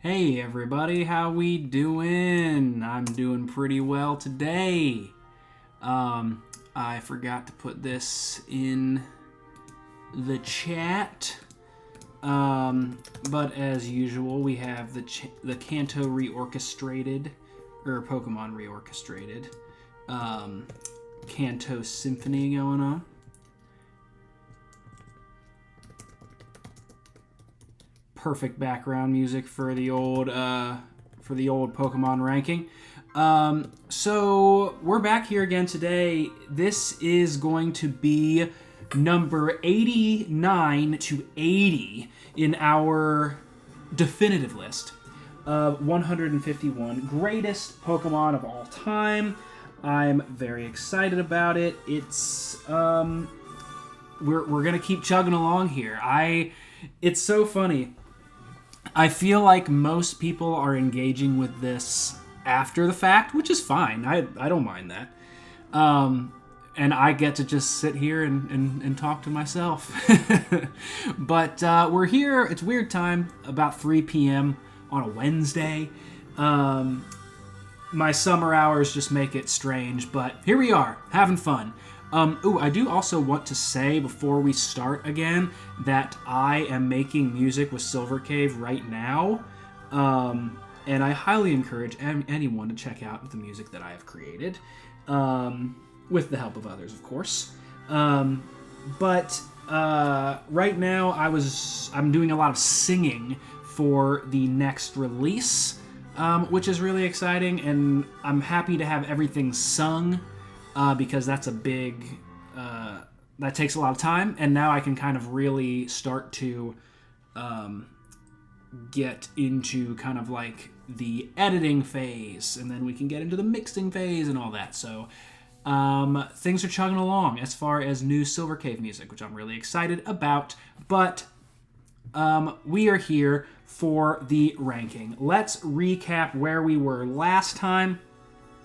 Hey everybody, how we doing? I'm doing pretty well today. I forgot to put this in the chat. But as usual, we have the Kanto reorchestrated, or Pokemon reorchestrated, Kanto Symphony going on. Perfect background music for the old Pokemon ranking. So we're back here again today. This is going to be number 89 to 80 in our definitive list of 151 greatest Pokemon of all time. I'm very excited about it. It's we're gonna keep chugging along here. It's so funny. I feel like most people are engaging with this after the fact, which is fine. I don't mind that. And I get to just sit here and talk to myself. But we're here. It's weird time, about 3 p.m. on a Wednesday. My summer hours just make it strange, but here we are, having fun. I do also want to say before we start again that I am making music with Silver Cave right now, and I highly encourage anyone to check out the music that I have created, with the help of others, of course. But right now I'm doing a lot of singing for the next release, which is really exciting, and I'm happy to have everything sung. Because that's a big, that takes a lot of time, and now I can kind of really start to get into kind of like the editing phase, and then we can get into the mixing phase and all that. So things are chugging along as far as new Silver Cave music, which I'm really excited about, but we are here for the ranking. Let's recap where we were last time.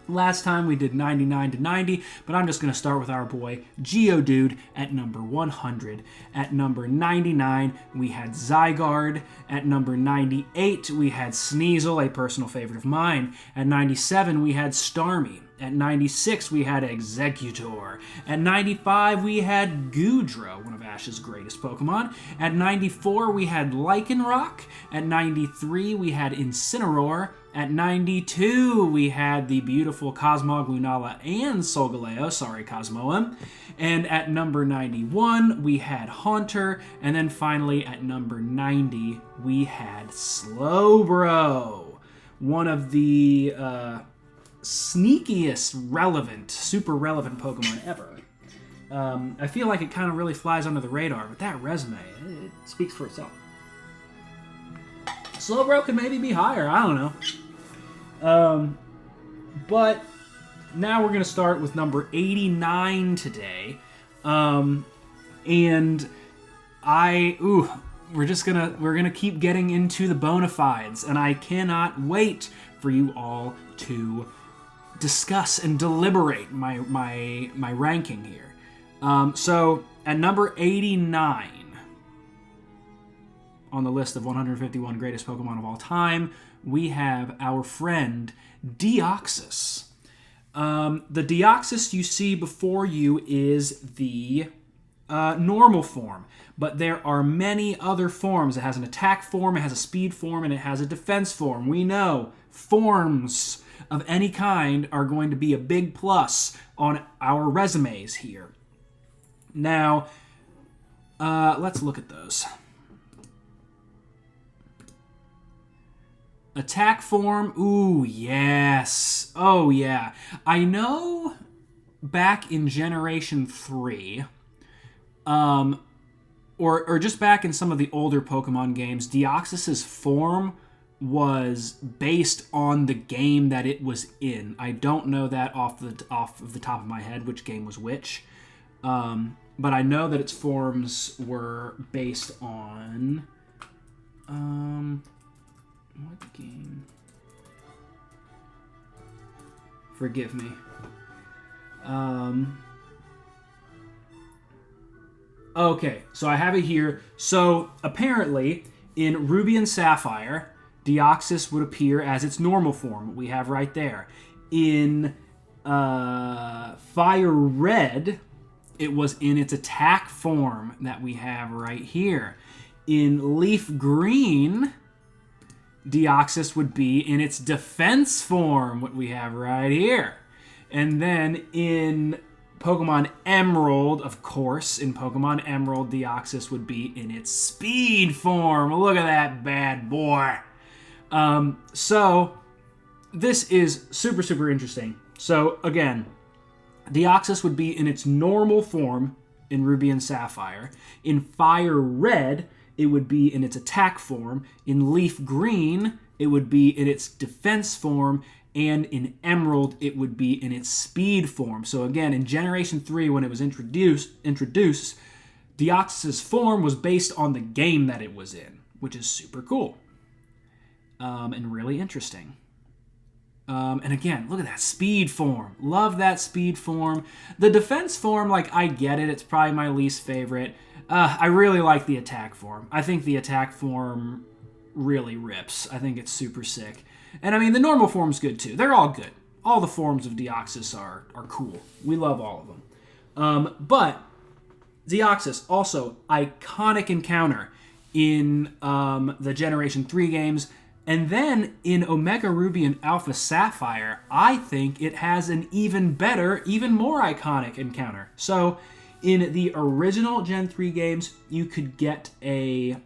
Last time we did 99 to 90, but I'm just going to start with our boy Geodude at number 100. At number 99, we had Zygarde. At number 98, we had Sneasel, a personal favorite of mine. At 97, we had Starmie. At 96, we had Exeggutor. At 95, we had Goodra, one of Ash's greatest Pokemon. At 94, we had Lycanroc. At 93, we had Incineroar. At 92, we had the beautiful Cosmog, Lunala, and Solgaleo. Sorry, Cosmoem. And at number 91, we had Haunter. And then finally, at number 90, we had Slowbro. One of the sneakiest, super relevant Pokemon ever. I feel like it kind of really flies under the radar, but that resume, it speaks for itself. Slowbro could maybe be higher, I don't know. But now we're going to start with number 89 today. And we're gonna keep getting into the bona fides, and I cannot wait for you all to discuss and deliberate my ranking here. So at number 89 on the list of 151 greatest Pokemon of all time, we have our friend Deoxys. The Deoxys you see before you is the normal form, but there are many other forms. It has an attack form, it has a speed form, and it has a defense form. We know forms of any kind are going to be a big plus on our resumes here. Now, let's look at those. Attack form, ooh, yes. Oh, yeah. I know back in Generation 3, or just back in some of the older Pokemon games, Deoxys' form was based on the game that it was in. I don't know that off of the top of my head which game was which, but I know that its forms were based on what game? Forgive me. Okay, so I have it here. So apparently, in Ruby and Sapphire, Deoxys would appear as its normal form, what we have right there. In Fire Red, it was in its attack form that we have right here. In Leaf Green, Deoxys would be in its defense form, what we have right here. And then in Pokemon Emerald, of course, in Pokemon Emerald, Deoxys would be in its speed form. Look at that bad boy. So this is super, super interesting. So again, Deoxys would be in its normal form in Ruby and Sapphire. In Fire Red, it would be in its attack form. In Leaf Green, it would be in its defense form. And in Emerald, it would be in its speed form. So again, in Generation 3, when it was introduced, Deoxys' form was based on the game that it was in, which is super cool. And really interesting. And again, look at that speed form. Love that speed form. The defense form, like, I get it. It's probably my least favorite. I really like the attack form. I think the attack form really rips. I think it's super sick. And I mean, the normal form's good too. They're all good. All the forms of Deoxys are cool. We love all of them. But Deoxys, also iconic encounter in the Generation 3 games. And then in Omega Ruby and Alpha Sapphire, I think it has an even better, even more iconic encounter. So in the original Gen 3 games, you could get a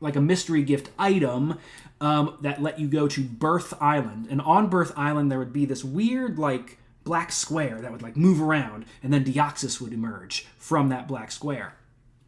like a mystery gift item that let you go to Birth Island. And on Birth Island, there would be this weird, like, black square that would, like, move around, and then Deoxys would emerge from that black square.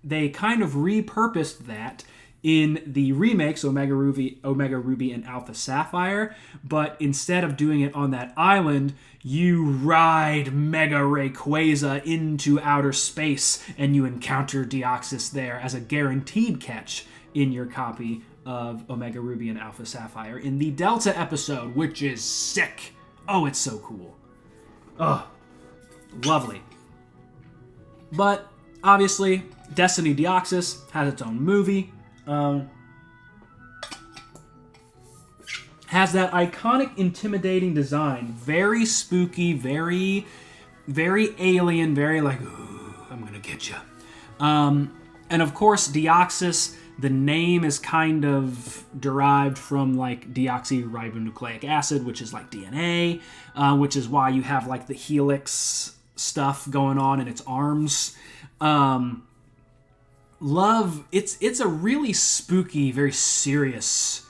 They kind of repurposed that in the remakes, Omega Ruby and Alpha Sapphire, but instead of doing it on that island, you ride Mega Rayquaza into outer space, and you encounter Deoxys there as a guaranteed catch in your copy of Omega Ruby and Alpha Sapphire in the Delta episode, which is sick. Oh, it's so cool. Oh, lovely. But, obviously, Destiny Deoxys has its own movie. Has that iconic, intimidating design. Very spooky, very, very alien, very like, ooh, I'm gonna get you. And of course, Deoxys, the name is kind of derived from like deoxyribonucleic acid, which is like DNA, which is why you have like the helix stuff going on in its arms. It's a really spooky, very serious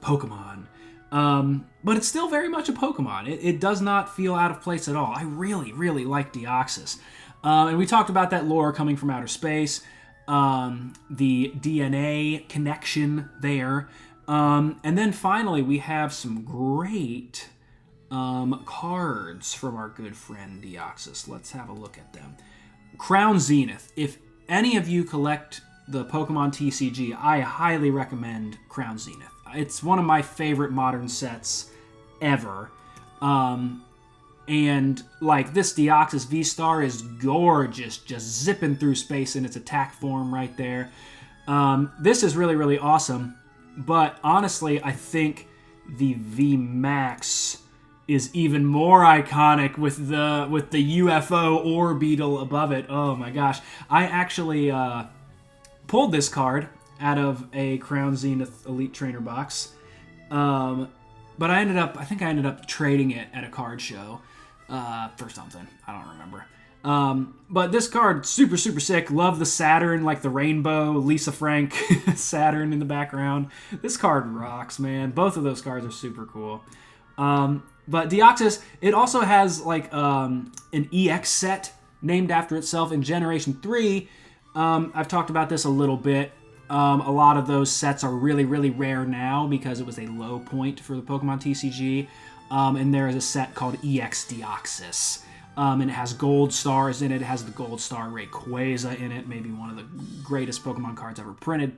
Pokemon. But it's still very much a Pokemon. It does not feel out of place at all. I really, really like Deoxys. And we talked about that lore coming from outer space, the DNA connection there. And then finally, we have some great cards from our good friend Deoxys. Let's have a look at them. Crown Zenith. If any of you collect the Pokemon TCG, I highly recommend Crown Zenith. It's one of my favorite modern sets ever. And like this Deoxys V-Star is gorgeous, just zipping through space in its attack form right there. This is really, really awesome. But honestly, I think the V-Max is even more iconic with the UFO Orbeetle above it. Oh my gosh. I actually pulled this card out of a Crown Zenith Elite Trainer box. But I think I ended up trading it at a card show for something. I don't remember. But this card, super, super sick. Love the Saturn, like the rainbow, Lisa Frank Saturn in the background. This card rocks, man. Both of those cards are super cool. But Deoxys, it also has like an EX set named after itself in Generation 3. I've talked about this a little bit. A lot of those sets are really, really rare now because it was a low point for the Pokemon TCG. And there is a set called EX Deoxys. And it has gold stars in it. It has the gold star Rayquaza in it. Maybe one of the greatest Pokemon cards ever printed.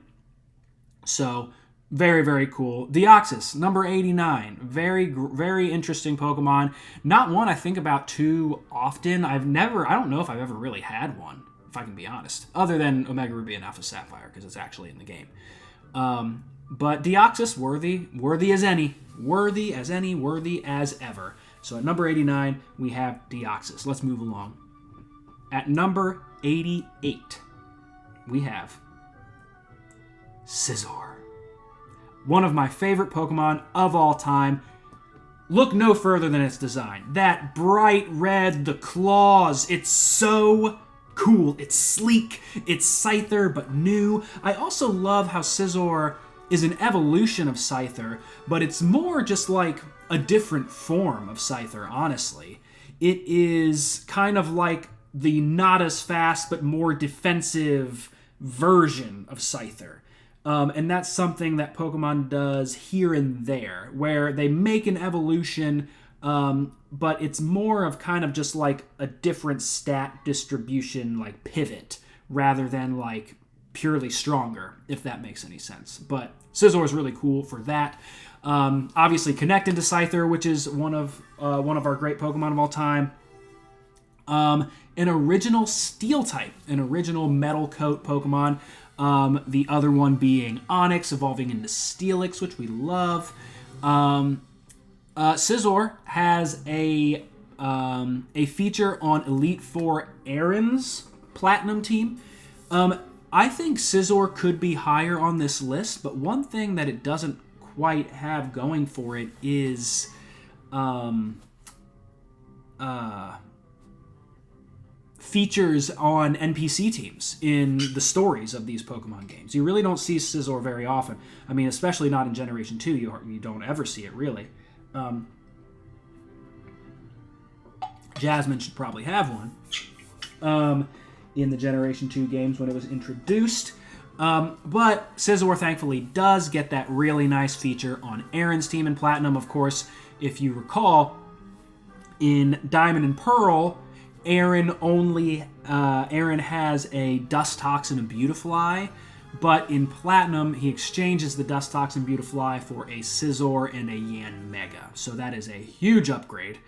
So, very, very cool. Deoxys, number 89. Very, very interesting Pokemon. Not one I think about too often. I don't know if I've ever really had one, if I can be honest. Other than Omega Ruby and Alpha Sapphire, because it's actually in the game. But Deoxys, worthy as any. Worthy as any, worthy as ever. So at number 89, we have Deoxys. Let's move along. At number 88, we have Scizor. One of my favorite Pokemon of all time. Look no further than its design. That bright red, the claws, it's so cool. It's sleek, it's Scyther, but new. I also love how Scizor is an evolution of Scyther, but it's more just like a different form of Scyther, honestly. It is kind of like the not as fast, but more defensive version of Scyther. And that's something that Pokemon does here and there, where they make an evolution, but it's more of kind of just like a different stat distribution, like pivot, rather than like purely stronger, if that makes any sense. But Scizor is really cool for that. Obviously connected to Scyther, which is one of our great Pokemon of all time. An original Steel type, an original Metal Coat Pokemon. The other one being Onix, evolving into Steelix, which we love. Scizor has a feature on Elite Four Aaron's Platinum team. I think Scizor could be higher on this list, but one thing that it doesn't quite have going for it is features on NPC teams in the stories of these Pokemon games. You really don't see Scizor very often. I mean, especially not in Generation 2. You don't ever see it, really. Jasmine should probably have one in the Generation 2 games when it was introduced. But Scizor thankfully does get that really nice feature on Aaron's team in Platinum. Of course, if you recall, in Diamond and Pearl, Aaron has a Dust Toxin and Beautifly, but in Platinum, he exchanges the Dust Toxin Beautifly for a Scizor and a Yanmega. So that is a huge upgrade.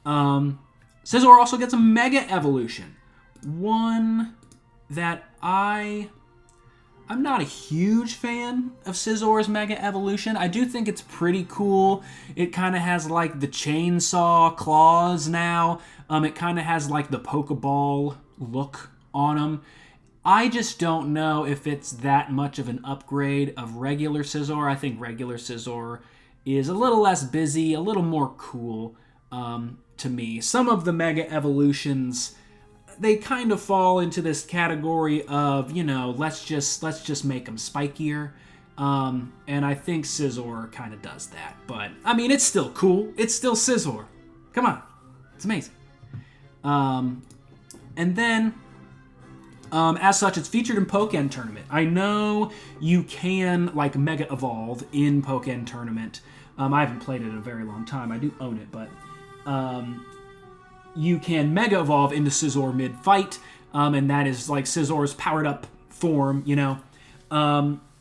Scizor also gets a Mega Evolution. One that I'm not a huge fan of Scizor's Mega Evolution. I do think it's pretty cool. It kind of has like the chainsaw claws now. It kind of has like the Pokeball look on him. I just don't know if it's that much of an upgrade of regular Scizor. I think regular Scizor is a little less busy, a little more cool to me. Some of the Mega Evolutions, they kind of fall into this category of, let's just make them spikier. And I think Scizor kind of does that. But, I mean, it's still cool. It's still Scizor. Come on. It's amazing. And then, as such, it's featured in Pokémon Tournament. I know you can, like, Mega Evolve in Pokémon Tournament. I haven't played it in a very long time. I do own it, but you can Mega Evolve into Scizor mid-fight, and that is, like, Scizor's powered-up form,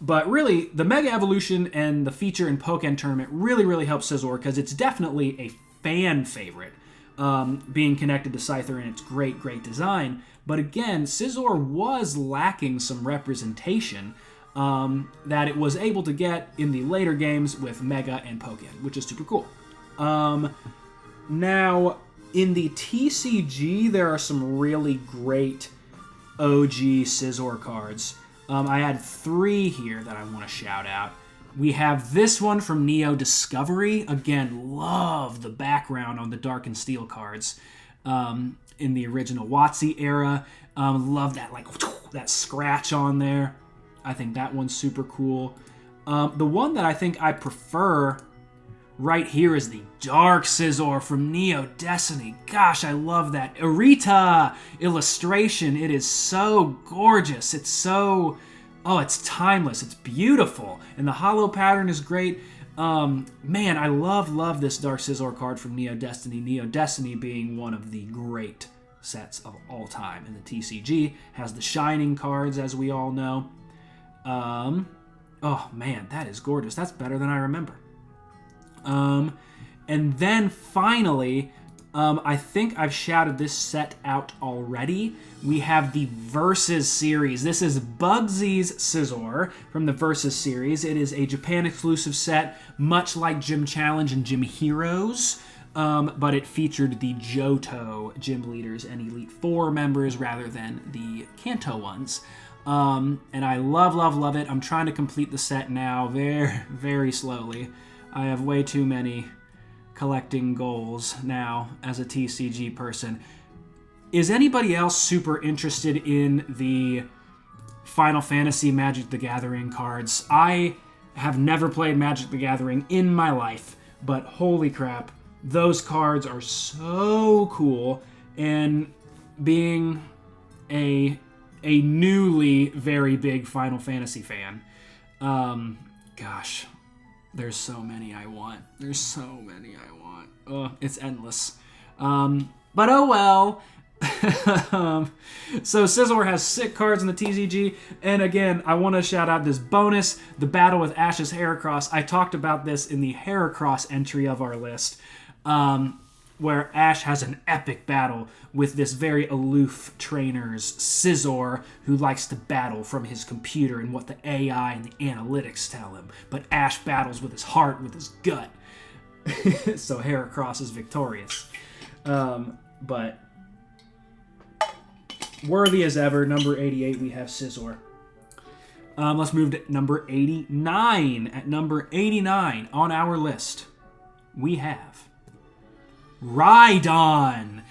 But really, the Mega Evolution and the feature in Pokémon Tournament really, really helps Scizor, because it's definitely a fan favorite. Being connected to Scyther and its great, great design. But again, Scizor was lacking some representation that it was able to get in the later games with Mega and Pokémon, which is super cool. Now, in the TCG, there are some really great OG Scizor cards. I had 3 here that I want to shout out. We have this one from Neo Discovery. Again, love the background on the Dark and Steel cards in the original WotC era. Love that, like, that scratch on there. I think that one's super cool. The one that I think I prefer right here is the Dark Scizor from Neo Destiny. Gosh, I love that Irita illustration. It is so gorgeous. It's so... Oh, it's timeless. It's beautiful. And the hollow pattern is great. Man, I love this Dark Scizor card from Neo Destiny. Neo Destiny being one of the great sets of all time. And the TCG has the Shining cards, as we all know. Oh, man, that is gorgeous. That's better than I remember. And then finally, I think I've shouted this set out already. We have the Versus series. This is Bugsy's Scizor from the Versus series. It is a Japan exclusive set, much like Gym Challenge and Gym Heroes, but it featured the Johto gym leaders and Elite Four members rather than the Kanto ones. And I love it. I'm trying to complete the set now very, very slowly. I have way too many collecting goals now as a TCG person. Is anybody else super interested in the Final Fantasy Magic the Gathering cards? I have never played Magic the Gathering in my life, but holy crap, those cards are so cool. And being a newly very big Final Fantasy fan, gosh, there's so many I want. There's so many I want. It's endless. But oh well. So Scizor has sick cards in the TCG, and again, I want to shout out this bonus, the battle with Ash's Heracross. I talked about this in the Heracross entry of our list, where Ash has an epic battle with this very aloof trainer's Scizor, who likes to battle from his computer and what the AI and the analytics tell him. But Ash battles with his heart, with his gut. So Heracross is victorious. But worthy as ever, number 88, we have Scizor. Let's move to number 89. At number 89 on our list, we have Rhydon.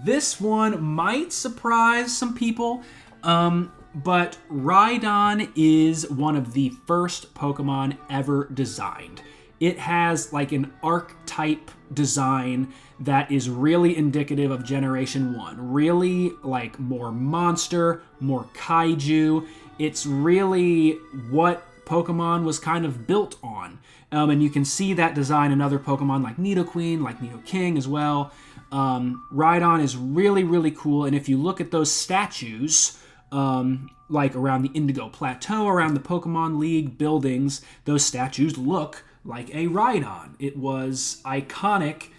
This one might surprise some people, but Rhydon is one of the first Pokemon ever designed. It has like an archetype design that is really indicative of Generation 1. Really like more monster, more kaiju. It's really what Pokemon was kind of built on. And you can see that design in other Pokemon like Nidoqueen, like Nidoking as well. Rhydon is really, really cool. And if you look at those statues, like around the Indigo Plateau, around the Pokemon League buildings, those statues look like a Rhydon. It was iconic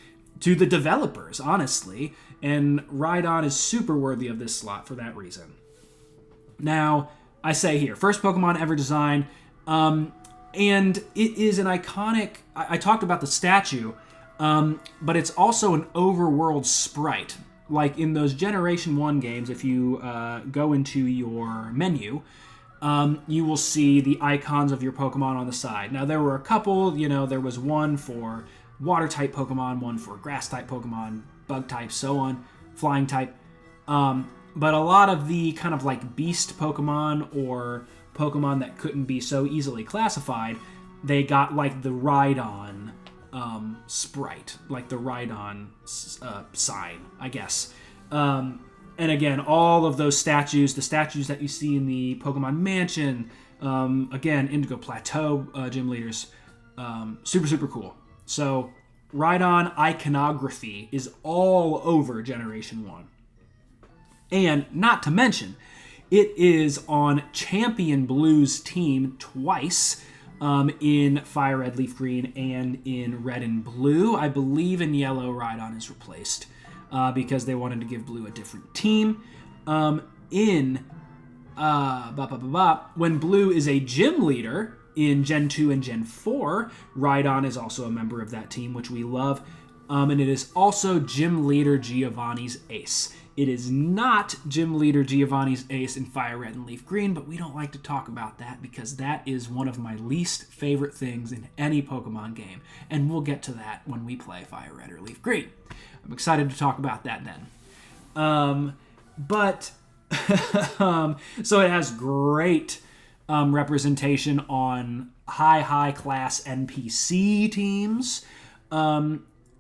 to the developers, honestly. And Rhydon is super worthy of this slot for that reason. Now, I say here, first Pokemon ever designed. And it is an iconic... I talked about the statue, but it's also an overworld sprite. Like in those Generation 1 games, if you go into your menu, you will see the icons of your Pokemon on the side. Now, there were a couple, there was one for Water-type Pokemon, one for Grass-type Pokemon, Bug-type, so on, Flying-type. But a lot of the kind of like Beast Pokemon or Pokemon that couldn't be so easily classified, they got like the Rhydon sprite, like the Rhydon sign, I guess. And again, all of those statues, the statues that you see in the Pokemon Mansion, again, Indigo Plateau gym leaders, super, super cool. So Rhydon iconography is all over Generation 1. And not to mention, it is on Champion Blue's team twice, in Fire Red, Leaf Green, and in Red and Blue. I believe in Yellow, Rhydon is replaced because they wanted to give Blue a different team. When Blue is a gym leader in Gen 2 and Gen 4, Rhydon is also a member of that team, which we love. And it is also Gym Leader Giovanni's ace. It is not Gym Leader Giovanni's ace in Fire Red and Leaf Green, but we don't like to talk about that because that is one of my least favorite things in any Pokemon game. And we'll get to that when we play Fire Red or Leaf Green. I'm excited to talk about that then. So it has great representation on high class NPC teams.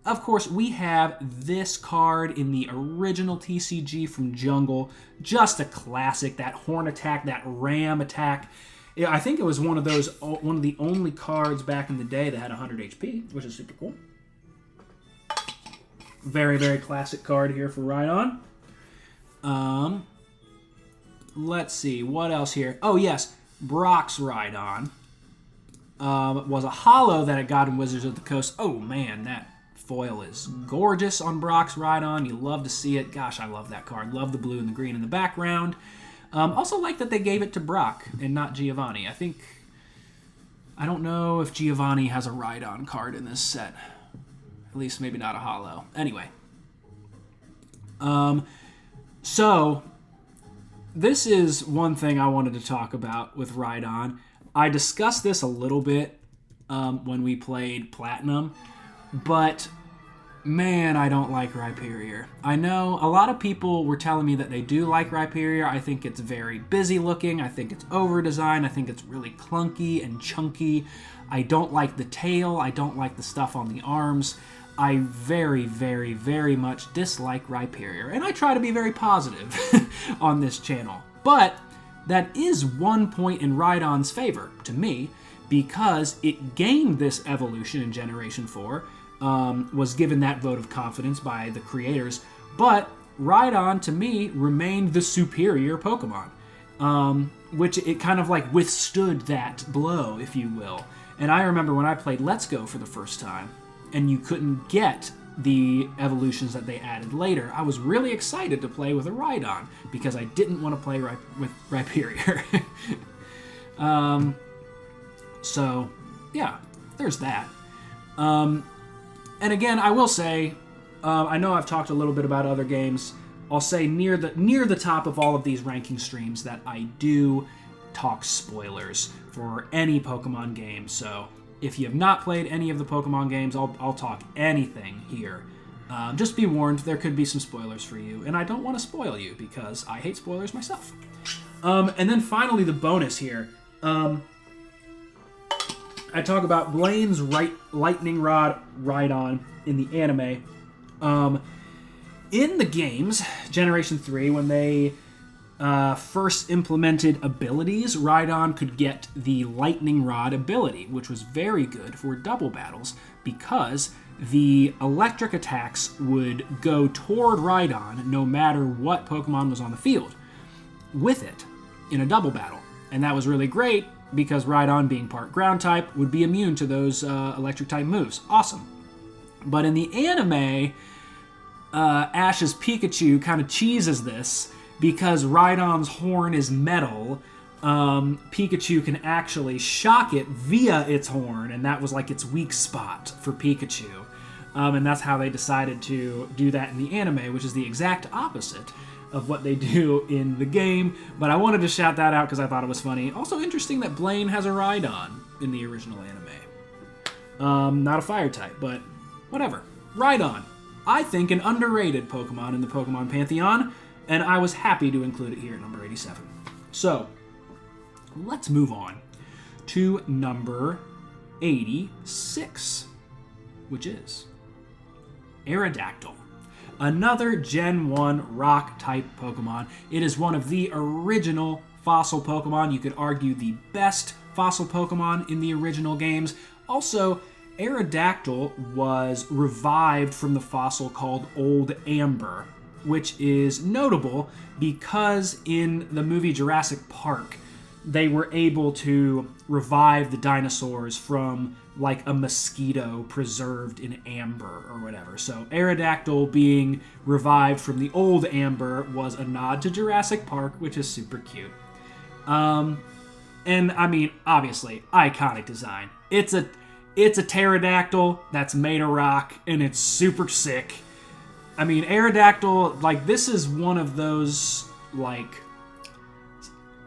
Of course, we have this card in the original TCG from Jungle. Just a classic, that Horn attack, that Ram attack. Yeah, I think it was one of the only cards back in the day that had 100 HP, which is super cool. Very, very classic card here for Rhydon. Let's see, what else here? Oh, yes, Brock's Rhydon was a holo that it got in Wizards of the Coast. Oh, man, that foil is gorgeous on Brock's Rhydon. You love to see it. Gosh, I love that card. Love the blue and the green in the background. Also like that they gave it to Brock and not Giovanni. I don't know if Giovanni has a Rhydon card in this set. At least maybe not a holo. Anyway. So, this is one thing I wanted to talk about with Rhydon. I discussed this a little bit when we played Platinum, but man, I don't like Rhyperior. I know a lot of people were telling me that they do like Rhyperior. I think it's very busy looking. I think it's over-designed. I think it's really clunky and chunky. I don't like the tail. I don't like the stuff on the arms. I very, very, very much dislike Rhyperior, and I try to be very positive on this channel. But that is one point in Rhydon's favor, to me, because it gained this evolution in Generation 4, was given that vote of confidence by the creators, but Rhydon, to me, remained the superior Pokemon, which it kind of like withstood that blow, if you will. And I remember when I played Let's Go for the first time, and you couldn't get the evolutions that they added later, I was really excited to play with a Rhydon, because I didn't want to play with Rhyperior. So, yeah, there's that. And again, I will say, I know I've talked a little bit about other games. I'll say near the top of all of these ranking streams that I do talk spoilers for any Pokemon game. So if you have not played any of the Pokemon games, I'll talk anything here. Just be warned, there could be some spoilers for you, and I don't want to spoil you because I hate spoilers myself. And then finally, the bonus here. I talk about Blaine's Lightning Rod Rhydon in the anime. In the games, Generation 3, when they first implemented abilities, Rhydon could get the Lightning Rod ability, which was very good for double battles because the electric attacks would go toward Rhydon no matter what Pokemon was on the field with it in a double battle. And that was really great because Rhydon, being part ground type, would be immune to those electric type moves. Awesome. But in the anime, Ash's Pikachu kind of cheeses this because Rhydon's horn is metal. Pikachu can actually shock it via its horn, and that was like its weak spot for Pikachu. And that's how they decided to do that in the anime, which is the exact opposite of what they do in the game. But I wanted to shout that out because I thought it was funny. Also interesting that Blaine has a Rhydon in the original anime. Not a fire type, but whatever. Rhydon. I think an underrated Pokemon in the Pokemon Pantheon, and I was happy to include it here at number 87. So, let's move on to number 86, which is Aerodactyl. Another Gen 1 rock-type Pokemon. It is one of the original fossil Pokemon. You could argue the best fossil Pokemon in the original games. Also, Aerodactyl was revived from the fossil called Old Amber, which is notable because in the movie Jurassic Park, they were able to revive the dinosaurs from like a mosquito preserved in amber or whatever. So Aerodactyl being revived from the Old Amber was a nod to Jurassic Park, which is super cute. And I mean, obviously, iconic design. It's a pterodactyl that's made of rock, and it's super sick. I mean, Aerodactyl, like, this is one of those, like,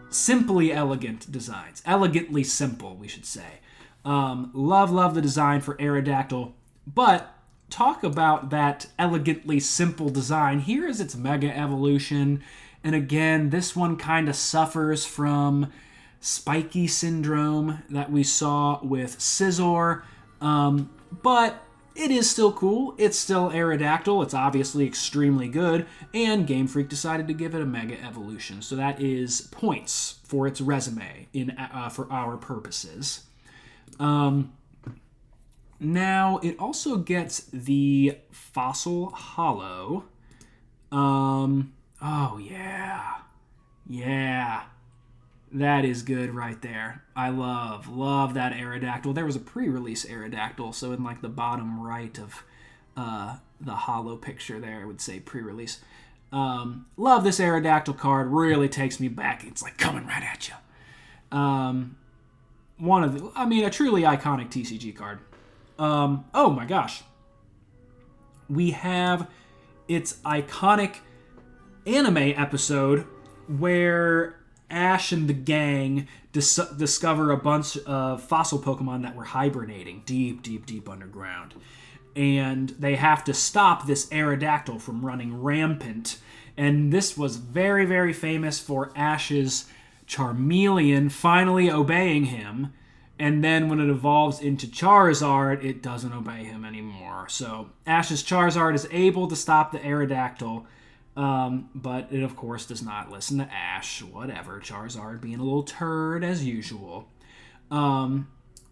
simply elegant designs. Elegantly simple, we should say. Love the design for Aerodactyl, but talk about that elegantly simple design. Here is its Mega Evolution, and again, this one kind of suffers from spiky syndrome that we saw with Scizor, but it is still cool. It's still Aerodactyl. It's obviously extremely good, and Game Freak decided to give it a Mega Evolution, so that is points for its resume for our purposes. Now, it also gets the Fossil Hollow. Oh, yeah. Yeah. That is good right there. I love that Aerodactyl. There was a pre-release Aerodactyl, so in like the bottom right of the hollow picture there would say pre-release. Love this Aerodactyl card. Really takes me back. It's like coming right at you. A truly iconic TCG card. Oh my gosh. We have its iconic anime episode where Ash and the gang discover a bunch of fossil Pokemon that were hibernating deep underground. And they have to stop this Aerodactyl from running rampant. And this was very, very famous for Ash's Charmeleon finally obeying him. And then when it evolves into Charizard, it doesn't obey him anymore. So Ash's Charizard is able to stop the Aerodactyl, but it, of course, does not listen to Ash. Whatever, Charizard being a little turd as usual.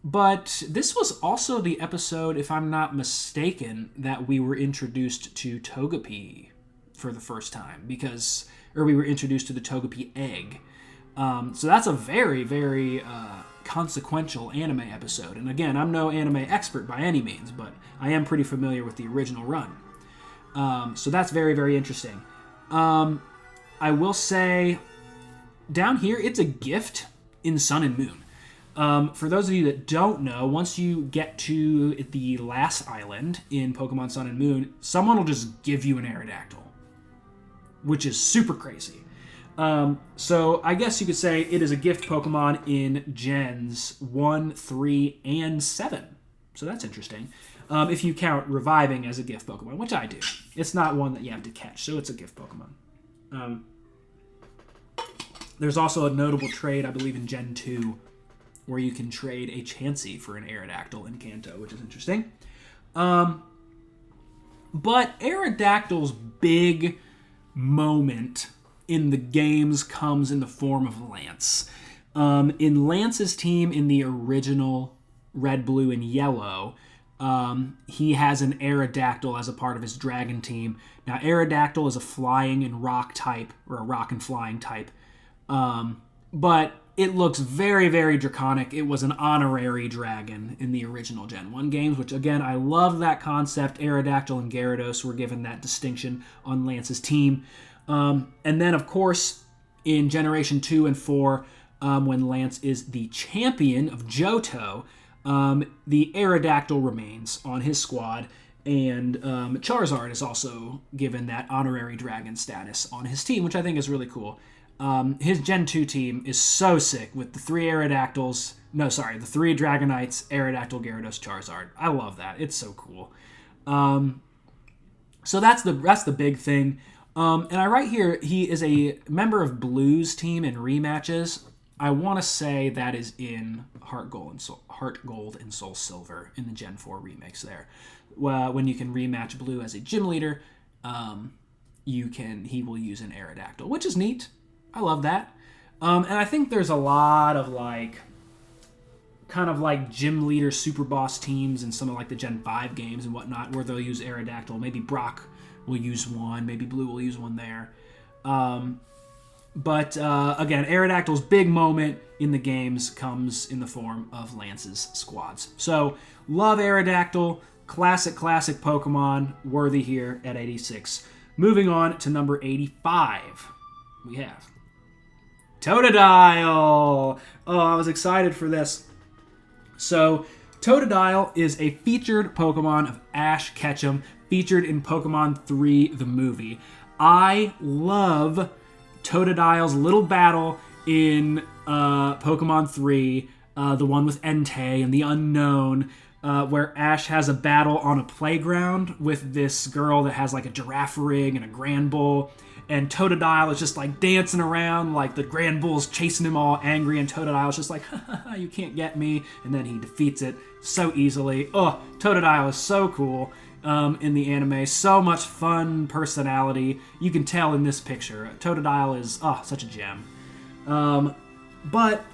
But this was also the episode, if I'm not mistaken, that we were introduced to Togepi for the first time. We were introduced to the Togepi egg. So that's a very, very consequential anime episode. And again, I'm no anime expert by any means, but I am pretty familiar with the original run. So that's very, very interesting. I will say, down here, it's a gift in Sun and Moon. For those of you that don't know, once you get to the last island in Pokemon Sun and Moon, someone will just give you an Aerodactyl, which is super crazy. So I guess you could say it is a gift Pokemon in Gens 1, 3, and 7. So that's interesting. If you count reviving as a gift Pokemon, which I do. It's not one that you have to catch, so it's a gift Pokemon. There's also a notable trade, I believe, in Gen 2, where you can trade a Chansey for an Aerodactyl in Kanto, which is interesting. But Aerodactyl's big moment in the games comes in the form of Lance. In Lance's team in the original Red, Blue, and Yellow, he has an Aerodactyl as a part of his Dragon team. Now, Aerodactyl is a flying and rock type, or a rock and flying type. But it looks very, very draconic. It was an honorary dragon in the original Gen 1 games, which, again, I love that concept. Aerodactyl and Gyarados were given that distinction on Lance's team. And then, of course, in Generation 2 and 4, when Lance is the champion of Johto, the Aerodactyl remains on his squad, and Charizard is also given that honorary dragon status on his team, which I think is really cool. His Gen 2 team is so sick with the 3 Aerodactyls. No, sorry, the 3 Dragonites, Aerodactyl, Gyarados, Charizard. I love that. It's so cool. So that's the big thing. And I write here, he is a member of Blue's team in rematches. I want to say that is in Heart Gold and Soul Silver in the Gen 4 remakes there. When you can rematch Blue as a gym leader, he will use an Aerodactyl, which is neat. I love that. And I think there's a lot of kind of like gym leader super boss teams in some of like the Gen 5 games and whatnot where they'll use Aerodactyl. Maybe Brock will use one. Maybe Blue will use one there. But again, Aerodactyl's big moment in the games comes in the form of Lance's squads. So, love Aerodactyl. Classic Pokemon. Worthy here at 86. Moving on to number 85. We have Totodile. Oh, I was excited for this. So, Totodile is a featured Pokemon of Ash Ketchum, featured in Pokemon 3, the movie. I love Totodile's little battle in Pokemon 3, the one with Entei and the Unknown, where Ash has a battle on a playground with this girl that has like a giraffe ring and a Grand Bull, and Totodile is just like dancing around like the Grand Bull's chasing him all angry, and Totodile's just like, ha ha ha, you can't get me, and then he defeats it so easily. Oh, Totodile is so cool. In the anime, so much fun personality. You can tell in this picture. Totodile is such a gem. But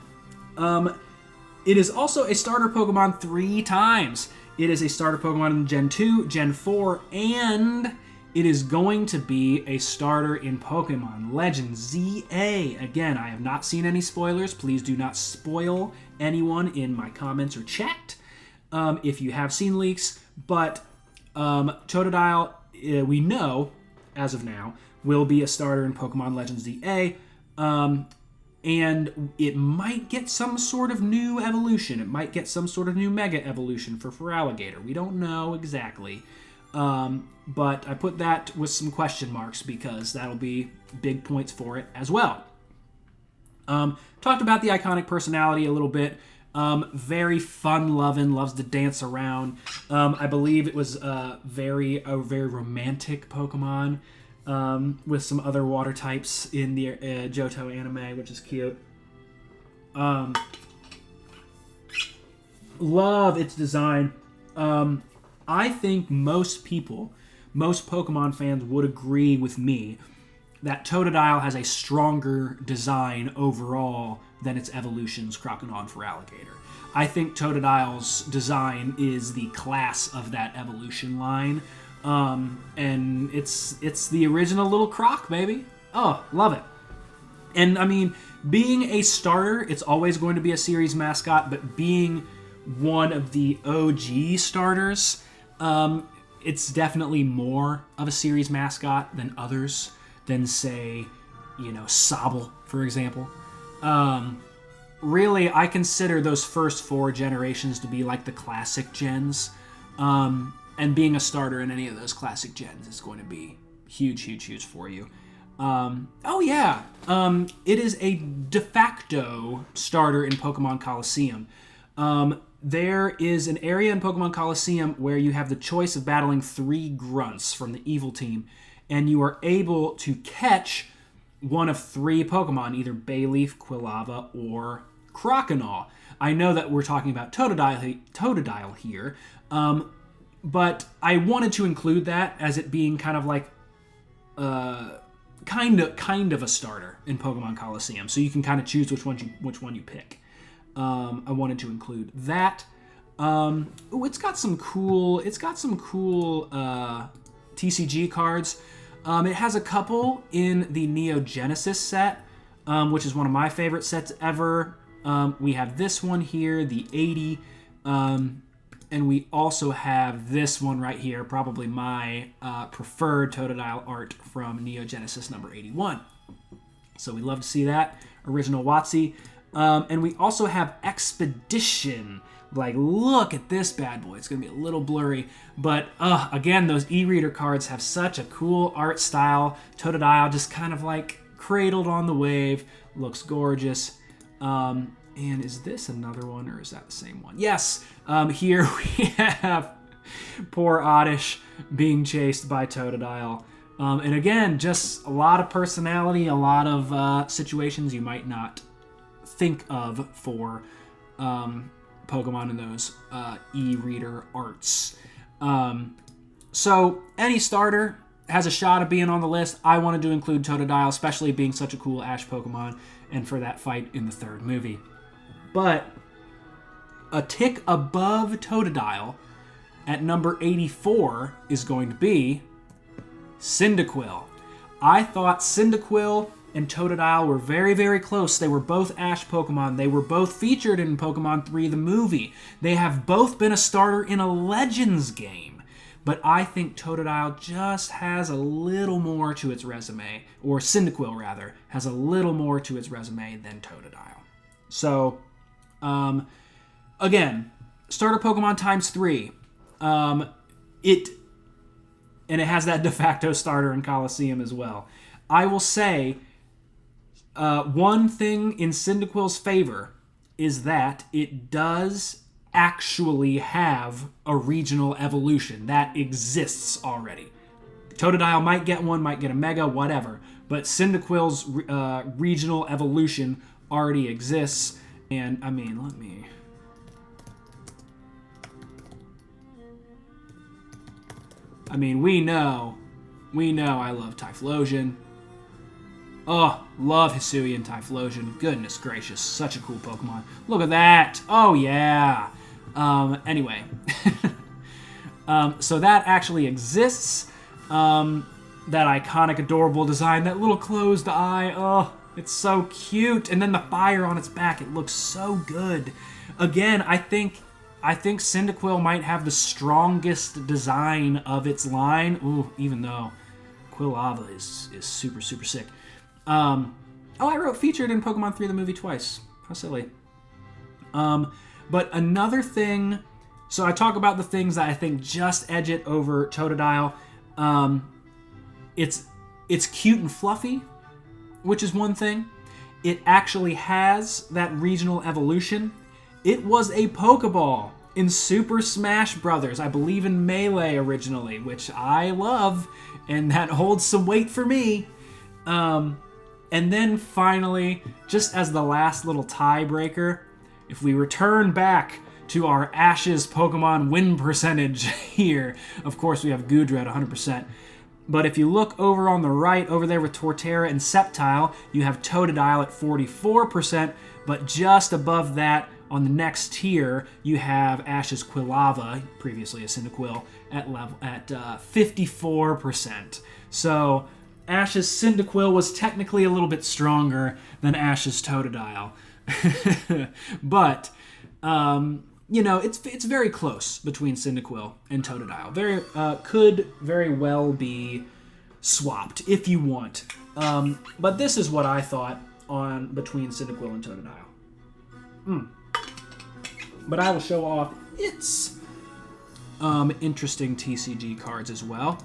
it is also a starter Pokemon 3 times. It is a starter Pokemon in Gen 2, Gen 4, and it is going to be a starter in Pokemon Legends ZA. Again, I have not seen any spoilers. Please do not spoil anyone in my comments or chat if you have seen leaks. But Totodile, we know, as of now, will be a starter in Pokemon Legends ZA. And it might get some sort of new evolution. It might get some sort of new Mega Evolution for Feraligatr. We don't know exactly. But I put that with some question marks because that'll be big points for it as well. Talked about the iconic personality a little bit. Very fun-loving, loves to dance around. I believe it was a very romantic Pokemon. With some other water types in the Johto anime, which is cute. Love its design. I think most Pokemon fans would agree with me that Totodile has a stronger design overall than its evolutions, Croconaw and Feraligatr. I think Totodile's design is the class of that evolution line. And it's the original little Croc, baby. Oh, love it. And I mean, being a starter, it's always going to be a series mascot, but being one of the OG starters, it's definitely more of a series mascot than others, than say, Sobble, for example. Really, I consider those first 4 generations to be like the classic gens. And being a starter in any of those classic gens is going to be huge for you. It is a de facto starter in Pokemon Coliseum. There is an area in Pokemon Coliseum where you have the choice of battling 3 grunts from the evil team, and you are able to catch one of 3 Pokemon, either Bayleaf, Quilava, or Croconaw. I know that we're talking about Totodile here, but I wanted to include that as it being kind of like kind of a starter in Pokemon Coliseum, so you can kind of choose which one you pick. I wanted to include that. It's got some cool TCG cards. It has a couple in the Neo Genesis set, which is one of my favorite sets ever. We have this one here, the 80. And we also have this one right here, probably my preferred Totodile art from Neo Genesis number 81. So we love to see that. Original WotC. And we also have Expedition. Like, look at this bad boy. It's going to be a little blurry. But, again, those e-reader cards have such a cool art style. Totodile just kind of like cradled on the wave. Looks gorgeous. And is this another one, or is that the same one? Yes! Here we have poor Oddish being chased by Totodile. And again, just a lot of personality, a lot of situations you might not think of for Pokemon in those e-reader arts. So any starter has a shot of being on the list. I wanted to include Totodile, especially being such a cool Ash Pokemon, and for that fight in the 3rd movie. But a tick above Totodile at number 84 is going to be Cyndaquil. I thought Cyndaquil and Totodile were very close. They were both Ash Pokemon. They were both featured in Pokemon 3, the movie. They have both been a starter in a Legends game. But I think Totodile just has a little more to its resume, or Cyndaquil, rather, has a little more to its resume than Totodile. So, again, starter Pokemon times 3. It has that de facto starter in Coliseum as well. I will say, one thing in Cyndaquil's favor is that it does actually have a regional evolution that exists already. Totodile might get one, might get a Mega, whatever, but Cyndaquil's regional evolution already exists. And, I mean, we know I love Typhlosion. Oh, love Hisuian Typhlosion. Goodness gracious, such a cool Pokemon. Look at that. Oh, yeah. Anyway. So that actually exists. That iconic, adorable design. That little closed eye. Oh, it's so cute. And then the fire on its back. It looks so good. Again, I think I think Cyndaquil might have the strongest design of its line. Ooh, even though Quilava is super, super sick. I wrote featured in Pokemon 3 the movie twice. How silly. But another thing... So I talk about the things that I think just edge it over Totodile. It's cute and fluffy, which is one thing. It actually has that regional evolution. It was a Pokeball in Super Smash Bros. I believe in Melee originally, which I love, and that holds some weight for me. And then finally, just as the last little tiebreaker, if we return back to our Ash's Pokemon win percentage here, of course we have Goodra at 100%. But if you look over on the right, over there with Torterra and Sceptile, you have Totodile at 44%, but just above that, on the next tier, you have Ash's Quilava, previously a Cyndaquil, at 54%. So Ash's Cyndaquil was technically a little bit stronger than Ash's Totodile. But, it's very close between Cyndaquil and Totodile. Could very well be swapped if you want. But this is what I thought on between Cyndaquil and Totodile. But I will show off its interesting TCG cards as well.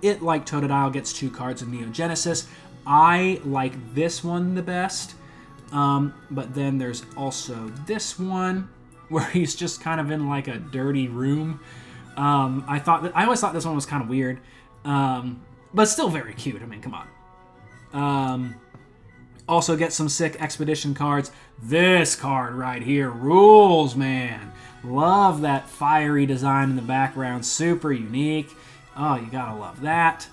It, like Totodile, gets 2 cards in Neogenesis. I like this one the best. But then there's also this one, where he's just kind of in like a dirty room. I always thought this one was kind of weird, but still very cute. I mean, come on. Also get some sick Expedition cards. This card right here rules, man. Love that fiery design in the background. Super unique. Oh, you gotta love that.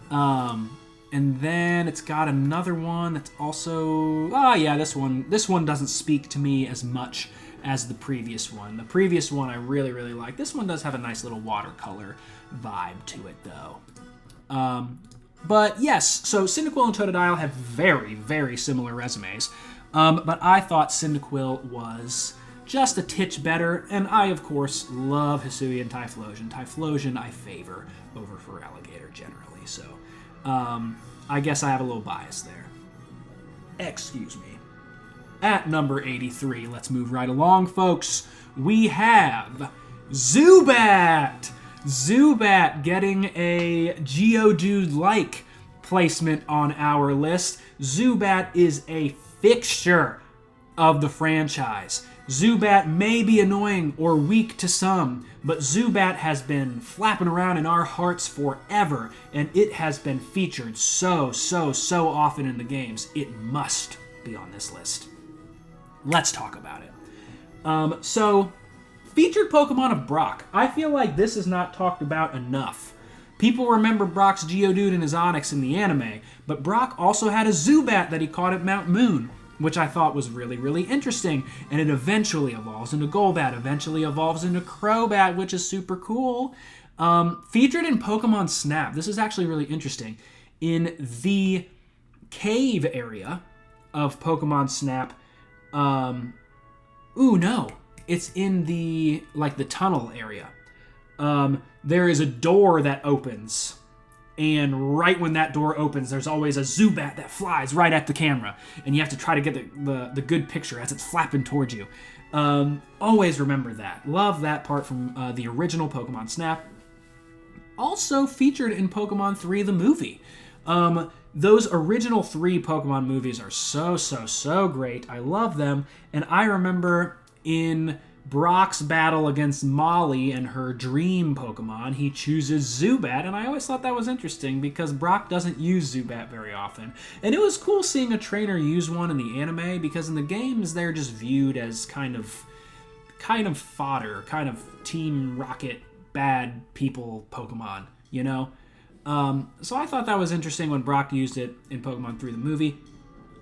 And then it's got another one that's also... Oh, yeah, this one doesn't speak to me as much as the previous one. The previous one I really, really like. This one does have a nice little watercolor vibe to it, though. But yes, so Cyndaquil and Totodile have very, very similar resumes. But I thought Cyndaquil was just a titch better, and I, of course, love Hisui and Typhlosion. Typhlosion I favor over Feraligatr generally, so I guess I have a little bias there. Excuse me. At number 83, let's move right along, folks. We have Zubat! Zubat getting a Geodude-like placement on our list. Zubat is a fixture of the franchise. Zubat may be annoying or weak to some, but Zubat has been flapping around in our hearts forever, and it has been featured so often in the games. It must be on this list. Let's talk about it. So, featured Pokemon of Brock. I feel like this is not talked about enough. People remember Brock's Geodude and his Onix in the anime, but Brock also had a Zubat that he caught at Mount Moon, which I thought was really, really interesting. And it eventually evolves into Golbat, eventually evolves into Crobat, which is super cool. Featured in Pokemon Snap. This is actually really interesting. In the cave area of Pokemon Snap, it's in the tunnel area. There is a door that opens, and right when that door opens, there's always a Zubat that flies right at the camera, and you have to try to get the good picture as it's flapping towards you. Always remember that. Love that part from the original Pokemon Snap. Also featured in Pokemon 3 the movie. Those original 3 Pokemon movies are so great. I love them. And I remember in Brock's battle against Molly and her dream Pokemon, he chooses Zubat, and I always thought that was interesting because Brock doesn't use Zubat very often. And it was cool seeing a trainer use one in the anime, because in the games they're just viewed as kind of fodder, kind of Team Rocket bad people Pokemon, you know? So I thought that was interesting when Brock used it in Pokemon 3 the movie.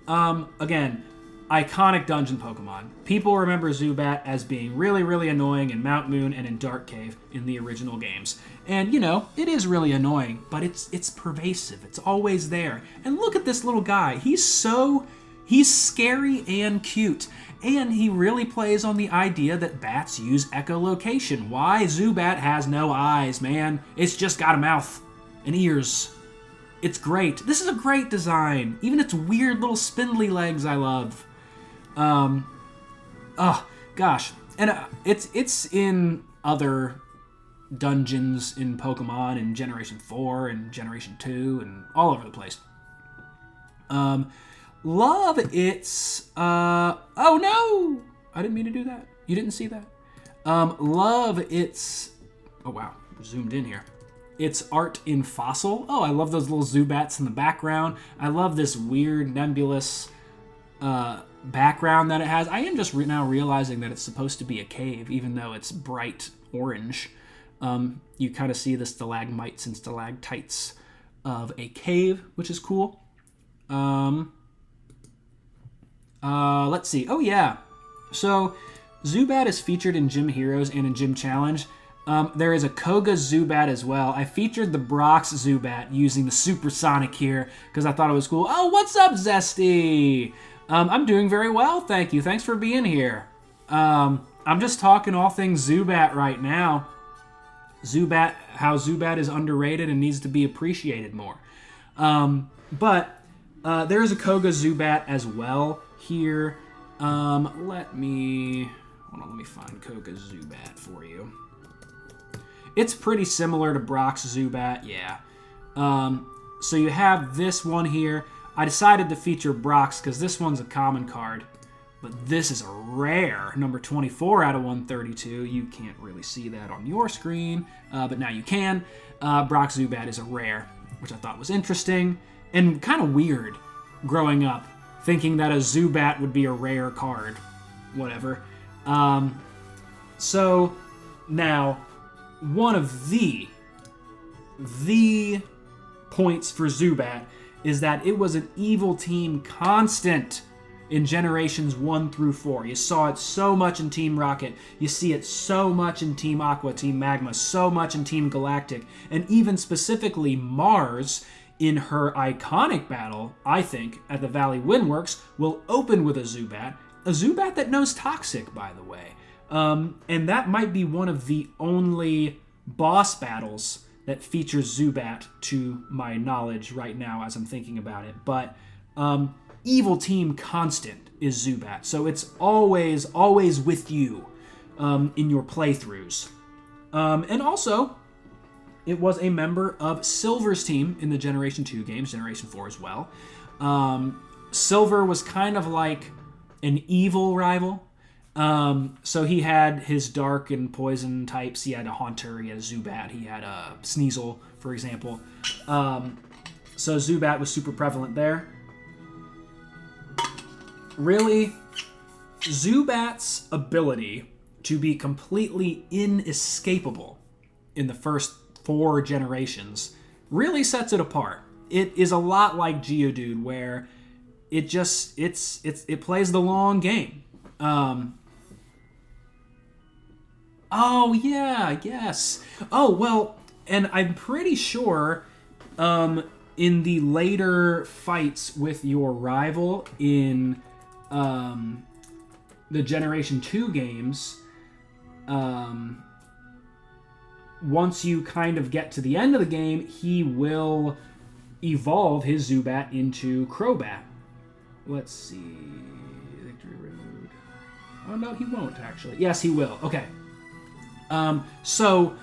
Again, iconic dungeon Pokemon. People remember Zubat as being really, really annoying in Mount Moon and in Dark Cave in the original games. And, it is really annoying, but it's pervasive. It's always there. And look at this little guy. He's so He's scary and cute. And he really plays on the idea that bats use echolocation. Why? Zubat has no eyes, man. It's just got a mouth and ears. It's great. This is a great design. Even its weird little spindly legs I love. Oh, gosh. And it's in other dungeons in Pokemon in Generation 4 and Generation 2 and all over the place. Love its... oh, no! I didn't mean to do that. You didn't see that. Love its... Oh, wow. Zoomed in here. Its art in Fossil. Oh, I love those little Zubats in the background. I love this weird, nebulous background that it has. I am just now realizing that it's supposed to be a cave, even though it's bright orange. You kind of see the stalagmites and stalactites of a cave, which is cool. Let's see. Oh, yeah. So, Zubat is featured in Gym Heroes and in Gym Challenge. There is a Koga Zubat as well. I featured the Brox Zubat using the Supersonic here because I thought it was cool. Oh, what's up, Zesty? I'm doing very well, thank you. Thanks for being here. I'm just talking all things Zubat right now. Zubat, how Zubat is underrated and needs to be appreciated more. But there is a Koga Zubat as well here. Let me find Koga Zubat for you. It's pretty similar to Brock's Zubat, yeah. So you have this one here. I decided to feature Brock's because this one's a common card. But this is a rare, number 24 out of 132. You can't really see that on your screen, but now you can. Brock's Zubat is a rare, which I thought was interesting and kind of weird growing up, thinking that a Zubat would be a rare card. Whatever. So now, one of the points for Zubat is that it was an evil team constant in Generations 1 through 4. You saw it so much in Team Rocket. You see it so much in Team Aqua, Team Magma, so much in Team Galactic, and even specifically Mars in her iconic battle, I think, at the Valley Windworks, will open with a Zubat that knows Toxic, by the way. And that might be one of the only boss battles that features Zubat to my knowledge right now as I'm thinking about it. But evil team constant is Zubat. So it's always with you in your playthroughs. And also, it was a member of Silver's team in the Generation 2 games, Generation 4 as well. Silver was kind of like an evil rival. So he had his dark and poison types. He had a Haunter, he had a Zubat, he had a Sneasel, for example. So Zubat was super prevalent there. Really, Zubat's ability to be completely inescapable in the first 4 generations really sets it apart. It is a lot like Geodude, where it plays the long game. Oh, yeah, yes. Oh, well, and I'm pretty sure in the later fights with your rival in the Generation 2 games, once you kind of get to the end of the game, he will evolve his Zubat into Crobat. Let's see. Victory Road. Oh, no, he won't, actually. Yes, he will. Okay. So,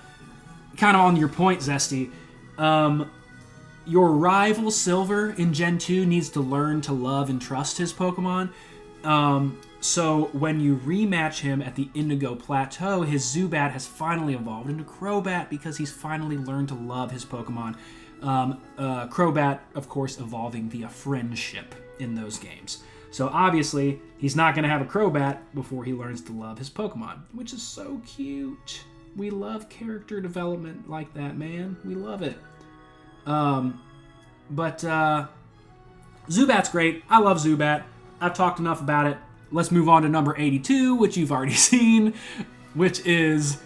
kind of on your point, Zesty, your rival Silver in Gen 2 needs to learn to love and trust his Pokemon. So when you rematch him at the Indigo Plateau, his Zubat has finally evolved into Crobat because he's finally learned to love his Pokemon. Crobat, of course, evolving via friendship in those games. So obviously, he's not going to have a Crobat before he learns to love his Pokemon, which is so cute. We love character development like that, man. We love it. But Zubat's great. I love Zubat. I've talked enough about it. Let's move on to number 82, which you've already seen, which is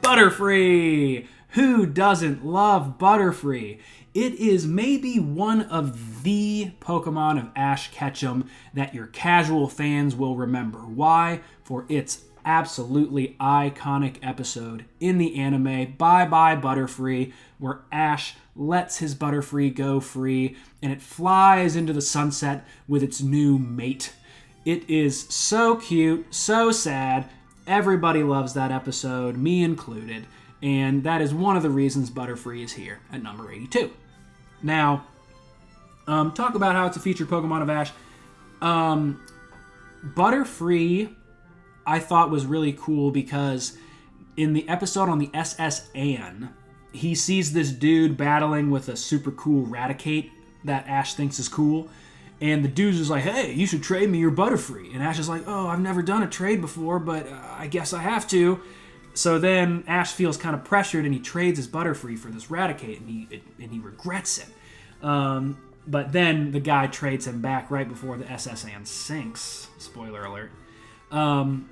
Butterfree. Who doesn't love Butterfree? It is maybe one of the Pokemon of Ash Ketchum that your casual fans will remember. Why? For its absolutely iconic episode in the anime, Bye Bye Butterfree, where Ash lets his Butterfree go free and it flies into the sunset with its new mate. It is so cute, so sad. Everybody loves that episode, me included. And that is one of the reasons Butterfree is here at number 82. Now, talk about how it's a featured Pokemon of Ash. Butterfree, I thought was really cool because in the episode on the SS Anne, he sees this dude battling with a super cool Raticate that Ash thinks is cool. And the dude's just like, hey, you should trade me your Butterfree. And Ash is like, oh, I've never done a trade before, but I guess I have to. So then Ash feels kind of pressured, and he trades his Butterfree for this Raticate, and he regrets it. But then the guy trades him back right before the SS Anne sinks. Spoiler alert.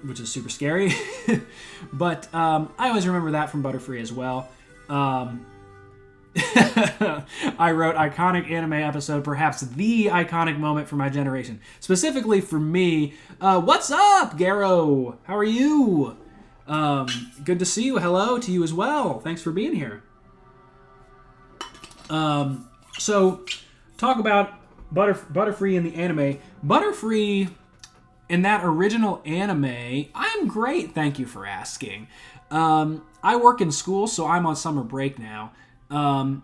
Which is super scary. But I always remember that from Butterfree as well. I wrote iconic anime episode, perhaps the iconic moment for my generation. Specifically for me. What's up, Garo? How are you? Good to see you. Hello to you as well. Thanks for being here. So, talk about Butterfree in the anime. Butterfree in that original anime, I'm great, thank you for asking. I work in school, so I'm on summer break now.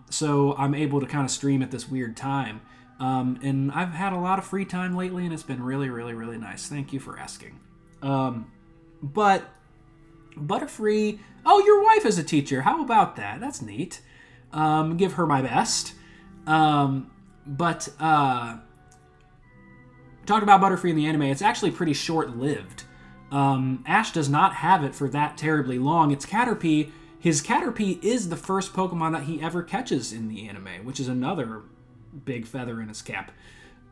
So I'm able to kind of stream at this weird time. And I've had a lot of free time lately, and it's been really, really, really nice. Thank you for asking. But Butterfree, oh, your wife is a teacher. How about that? That's neat. Give her my best. But talking about Butterfree in the anime, it's actually pretty short-lived. Ash does not have it for that terribly long. His Caterpie is the first Pokemon that he ever catches in the anime, which is another big feather in his cap.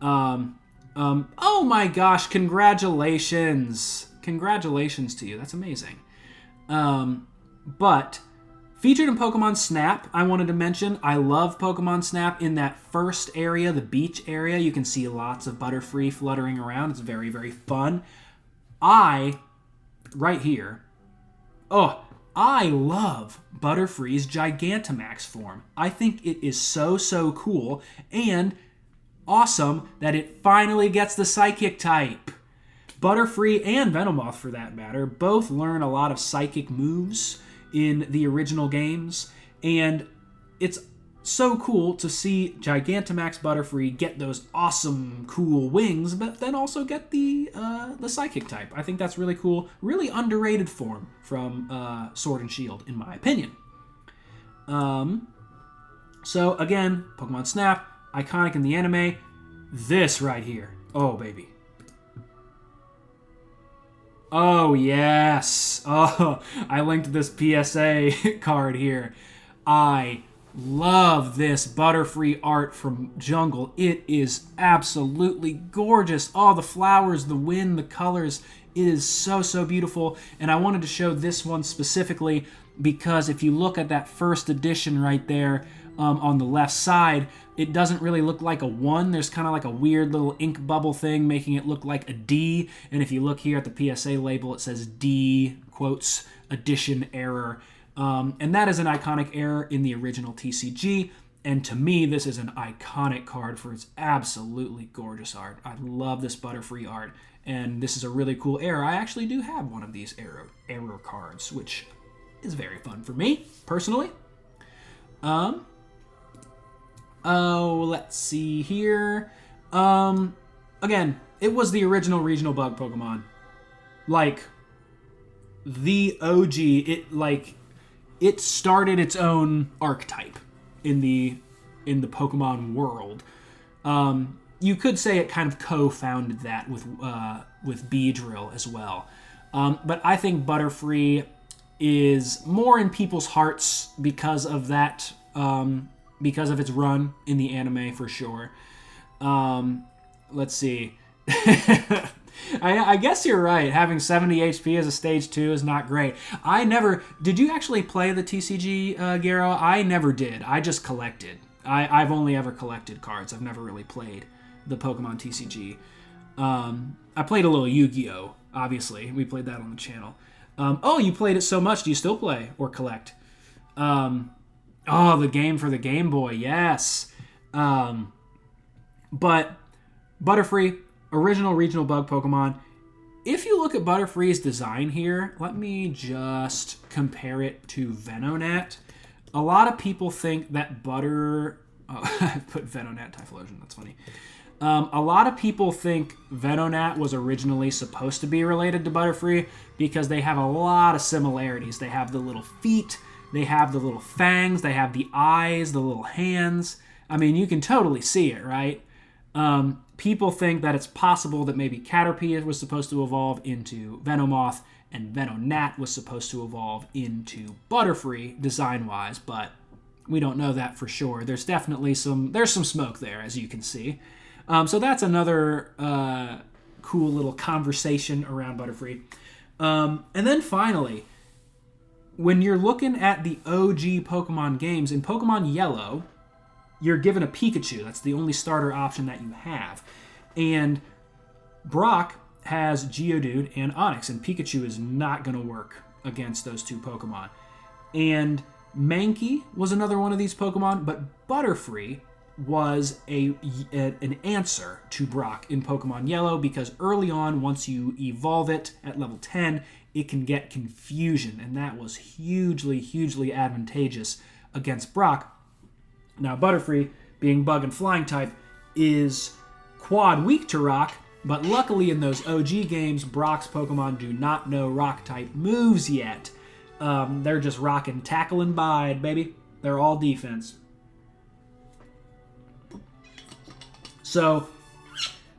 Oh my gosh, congratulations. Congratulations to you. That's amazing. But featured in Pokemon Snap, I wanted to mention, I love Pokemon Snap. In that first area, the beach area, you can see lots of Butterfree fluttering around. It's very, very fun. Right here, I love Butterfree's Gigantamax form. I think it is so, so cool and awesome that it finally gets the Psychic type. Butterfree and Venomoth, for that matter, both learn a lot of psychic moves in the original games, and it's so cool to see Gigantamax Butterfree get those awesome, cool wings, but then also get the Psychic type. I think that's really cool. Really underrated form from Sword and Shield, in my opinion. So, again, Pokemon Snap, iconic in the anime. This right here. Oh, baby. Oh, yes. Oh, I linked this PSA card here. I love this Butterfree art from Jungle. It is absolutely gorgeous. All the flowers, the wind, the colors. It is so, so beautiful. And I wanted to show this one specifically because if you look at that first edition right there on the left side, it doesn't really look like a 1. There's kind of like a weird little ink bubble thing making it look like a D. And if you look here at the PSA label, it says D, quotes, edition error. And that is an iconic error in the original TCG. And to me, this is an iconic card for its absolutely gorgeous art. I love this Butterfree art. And this is a really cool error. I actually do have one of these error cards, which is very fun for me, personally. Oh, let's see here. Again, it was the original regional bug Pokemon. Like, the OG, it started its own archetype in the Pokemon world. You could say it kind of co-founded that with Beedrill as well. But I think Butterfree is more in people's hearts because of that, because of its run in the anime for sure. Let's see. I guess you're right. Having 70 HP as a stage 2 is not great. Did you actually play the TCG, Garo? I never did. I just collected. I've only ever collected cards. I've never really played the Pokemon TCG. I played a little Yu-Gi-Oh! Obviously, we played that on the channel. Oh, you played it so much. Do you still play or collect? The game for the Game Boy, yes. But Butterfree, original regional bug Pokemon. If you look at Butterfree's design here, let me just compare it to Venonat. A lot of people think that I put Venonat Typhlosion, that's funny. A lot of people think Venonat was originally supposed to be related to Butterfree because they have a lot of similarities. They have the little feet, they have the little fangs, they have the eyes, the little hands. I mean, you can totally see it, right? People think that it's possible that maybe Caterpie was supposed to evolve into Venomoth and Venonat was supposed to evolve into Butterfree design-wise, but we don't know that for sure. There's definitely some smoke there, as you can see. So that's another cool little conversation around Butterfree. And then finally, when you're looking at the OG Pokemon games, in Pokemon Yellow, you're given a Pikachu. That's the only starter option that you have. And Brock has Geodude and Onix, and Pikachu is not going to work against those two Pokemon. And Mankey was another one of these Pokemon, but Butterfree was an answer to Brock in Pokemon Yellow because early on, once you evolve it at level 10, it can get confusion, and that was hugely, hugely advantageous against Brock. Now, Butterfree, being bug and flying type, is quad weak to rock, but luckily in those OG games, Brock's Pokemon do not know rock type moves yet. They're just rocking tackle and bide, baby. They're all defense. So,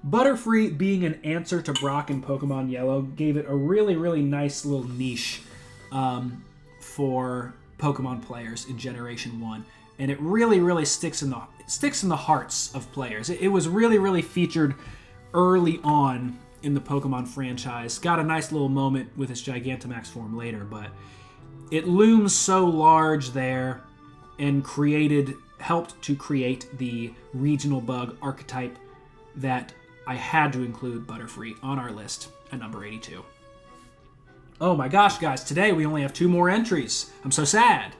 Butterfree being an answer to Brock in Pokemon Yellow gave it a really, really nice little niche for Pokemon players in Generation 1. And it really, really sticks in the hearts of players. It was really, really featured early on in the Pokemon franchise. Got a nice little moment with its Gigantamax form later, but it looms so large there and helped to create the regional bug archetype that I had to include Butterfree on our list at number 82. Oh my gosh, guys, today we only have 2 more entries. I'm so sad.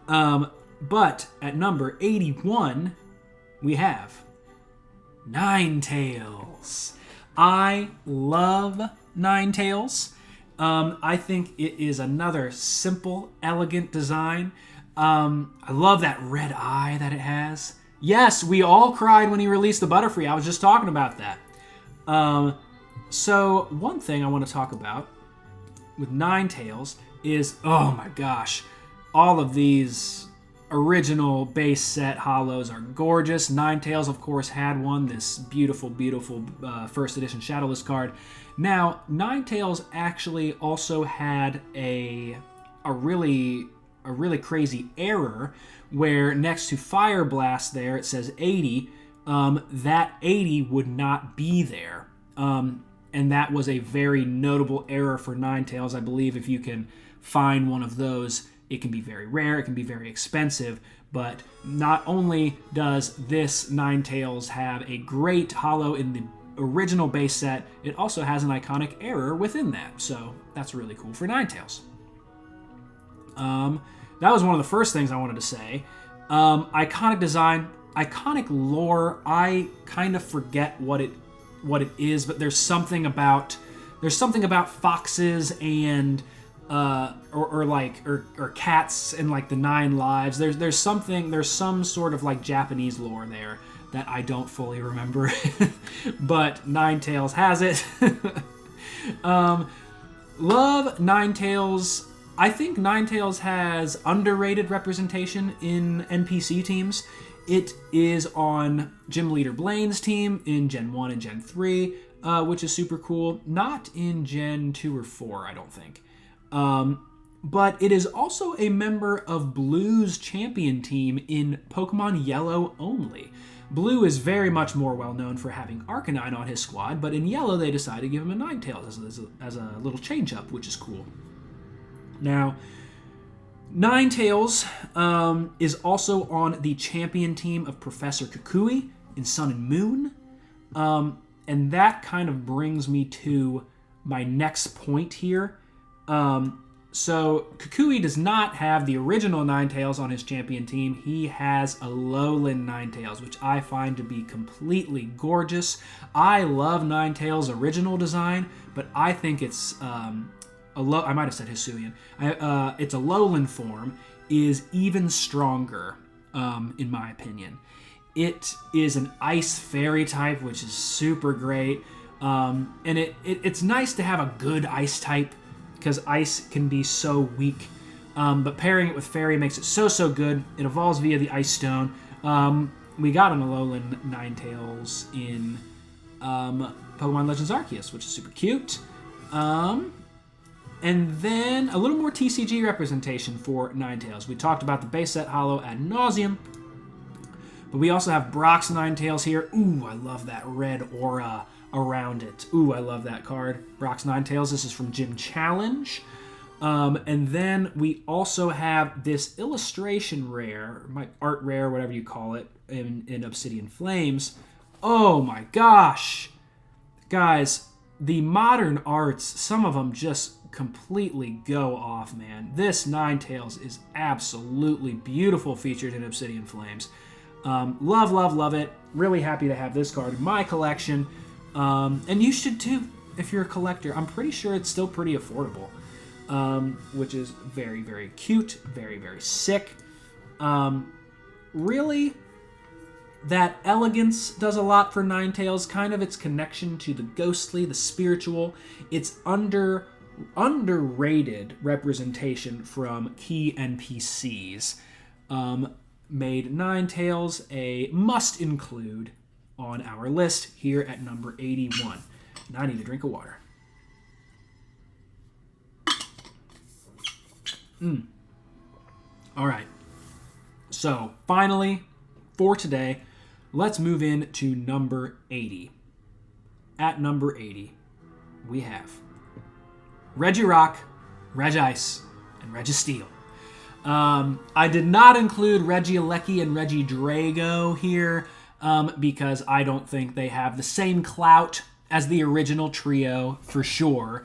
But at number 81, we have Ninetales. I love Ninetales. I think it is another simple, elegant design. I love that red eye that it has. Yes, we all cried when he released the Butterfree. I was just talking about that. So one thing I want to talk about with Ninetales is, oh my gosh, all of these original base set holos are gorgeous. Ninetales, of course, had one, this beautiful, beautiful first edition Shadowless card. Now, Ninetales actually also had a really crazy error where next to Fire Blast there it says 80. That 80 would not be there. And that was a very notable error for Ninetales. I believe if you can find one of those, it can be very rare, it can be very expensive, but not only does this Ninetales have a great holo in the original base set, it also has an iconic error within that, so that's really cool for Ninetales. That was one of the first things I wanted to say. Iconic design, iconic lore, I kind of forget what it is, but there's something about foxes and or cats and like the 9 lives. There's some sort of like Japanese lore there that I don't fully remember, but Ninetales has it. Love Ninetales. I think Ninetales has underrated representation in NPC teams. It is on Gym Leader Blaine's team in Gen 1 and Gen 3, which is super cool. Not in Gen 2 or 4, I don't think. But it is also a member of Blue's champion team in Pokemon Yellow only. Blue is very much more well known for having Arcanine on his squad, but in Yellow they decided to give him a Ninetales as a little change-up, which is cool. Now, Ninetales is also on the champion team of Professor Kukui in Sun and Moon. And that kind of brings me to my next point here. So Kukui does not have the original Ninetales on his champion team. He has a Alolan Ninetales, which I find to be completely gorgeous. I love Ninetales' original design, but I think it's I might have said Hisuian. Its Alolan form is even stronger, in my opinion. It is an ice fairy type, which is super great. And it's nice to have a good ice type, because ice can be so weak. But pairing it with fairy makes it so good. It evolves via the Ice Stone. We got an Alolan Ninetales in Pokemon Legends Arceus, which is super cute. And then a little more TCG representation for Ninetales. We talked about the base set holo ad nauseum. But we also have Brock's Ninetales here. Ooh, I love that red aura around it. Ooh, I love that card. Brock's Ninetales. This is from Gym Challenge. And then we also have this illustration rare, art rare, whatever you call it, in Obsidian Flames. Oh my gosh. Guys, the modern arts, some of them just completely go off, man. This Ninetales is absolutely beautiful, featured in Obsidian Flames. Love it. Really happy to have this card in my collection. And you should too, if you're a collector. I'm pretty sure it's still pretty affordable, which is very cute, very sick. Really, that elegance does a lot for Ninetales, kind of its connection to the ghostly, the spiritual. It's underrated representation from key NPCs. Made Ninetales a must-include on our list here at number 81. Now I need a drink of water. All right. So, finally, for today, let's move into number 80. At number 80, we have Regirock, Regice, and Registeel. I did not include Regieleki and Regidrago here because I don't think they have the same clout as the original trio, for sure.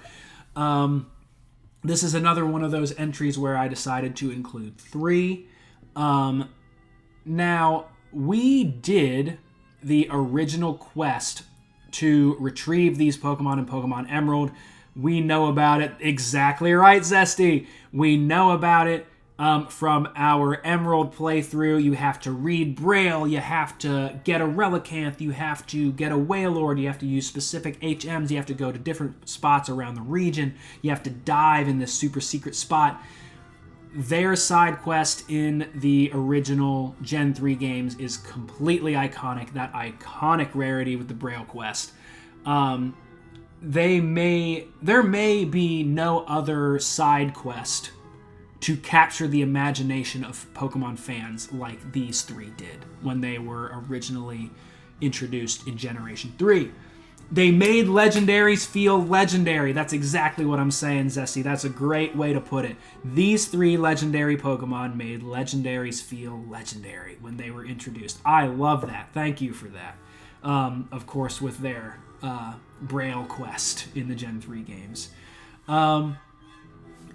This is another one of those entries where I decided to include 3. Now, we did the original quest to retrieve these Pokemon in Pokemon Emerald. We know about it. Exactly right, Zesty. We know about it. From our Emerald playthrough. You have to read Braille, you have to get a Relicanth, you have to get a Wailord, you have to use specific HMs, you have to go to different spots around the region, you have to dive in this super secret spot. Their side quest in the original Gen 3 games is completely iconic, that iconic rarity with the Braille quest. There may be no other side quest to capture the imagination of Pokemon fans like these 3 did when they were originally introduced in Generation 3. They made legendaries feel legendary. That's exactly what I'm saying, Zesty. That's a great way to put it. These 3 legendary Pokemon made legendaries feel legendary when they were introduced. I love that. Thank you for that. Of course, with their Braille quest in the Gen 3 games.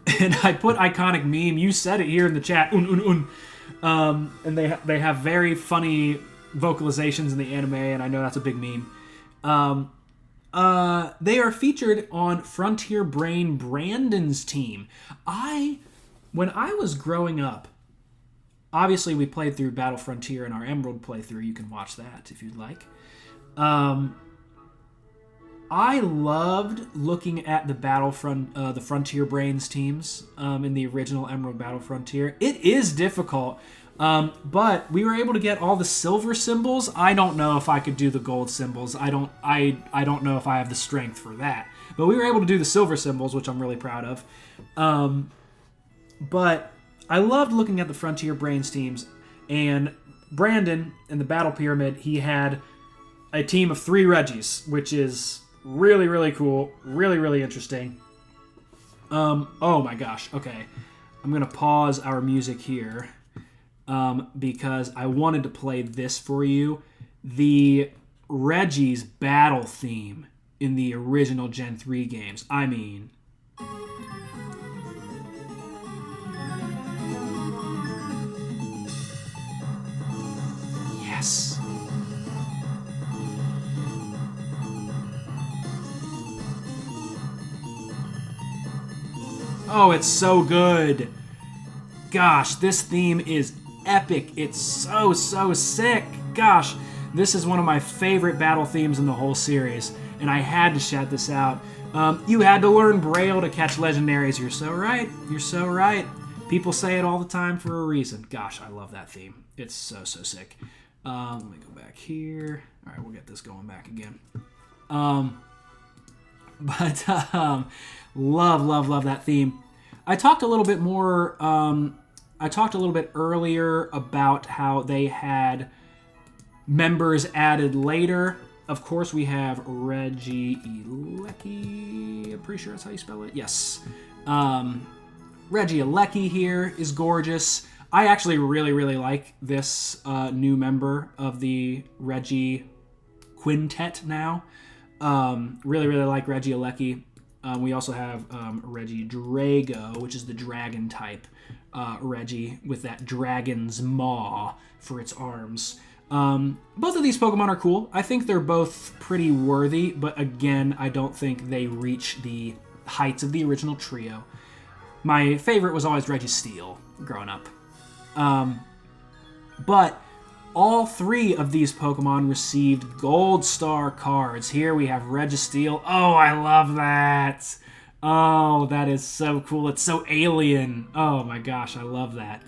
And I put iconic meme. You said it here in the chat. And they have very funny vocalizations in the anime, and I know that's a big meme. They are featured on Frontier Brain Brandon's team. When I was growing up, obviously we played through Battle Frontier in our Emerald playthrough. You can watch that if you'd like. I loved looking at the the Frontier Brains teams in the original Emerald Battle Frontier. It is difficult, but we were able to get all the silver symbols. I don't know if I could do the gold symbols. I don't know if I have the strength for that. But we were able to do the silver symbols, which I'm really proud of. But I loved looking at the Frontier Brains teams. And Brandon, in the Battle Pyramid, he had a team of 3 Regis, which is really cool, really interesting. Oh my gosh, okay. I'm going to pause our music here because I wanted to play this for you. The Reggie's battle theme in the original Gen 3 games. I mean... Yes. Oh, it's so good. Gosh, this theme is epic. It's so sick. Gosh, this is one of my favorite battle themes in the whole series, and I had to shout this out. You had to learn Braille to catch legendaries. You're so right. You're so right. People say it all the time for a reason. Gosh, I love that theme. It's so sick. Let me go back here. All right, we'll get this going back again. Love that theme. I talked a little bit more. I talked a little bit earlier about how they had members added later. Of course, we have Reggie Alecki. I'm pretty sure that's how you spell it. Yes. Reggie Alecki here is gorgeous. I actually really like this new member of the Reggie Quintet now. Really like Reggie Alecki. We also have Reggie Drago, which is the dragon type Reggie with that dragon's maw for its arms. Both of these Pokemon are cool. I think they're both pretty worthy, but again, I don't think they reach the heights of the original trio. My favorite was always Registeel growing up. But all three of these Pokemon received Gold Star cards. Here we have Registeel. Oh, I love that. Oh, that is so cool. It's so alien. Oh my gosh, I love that.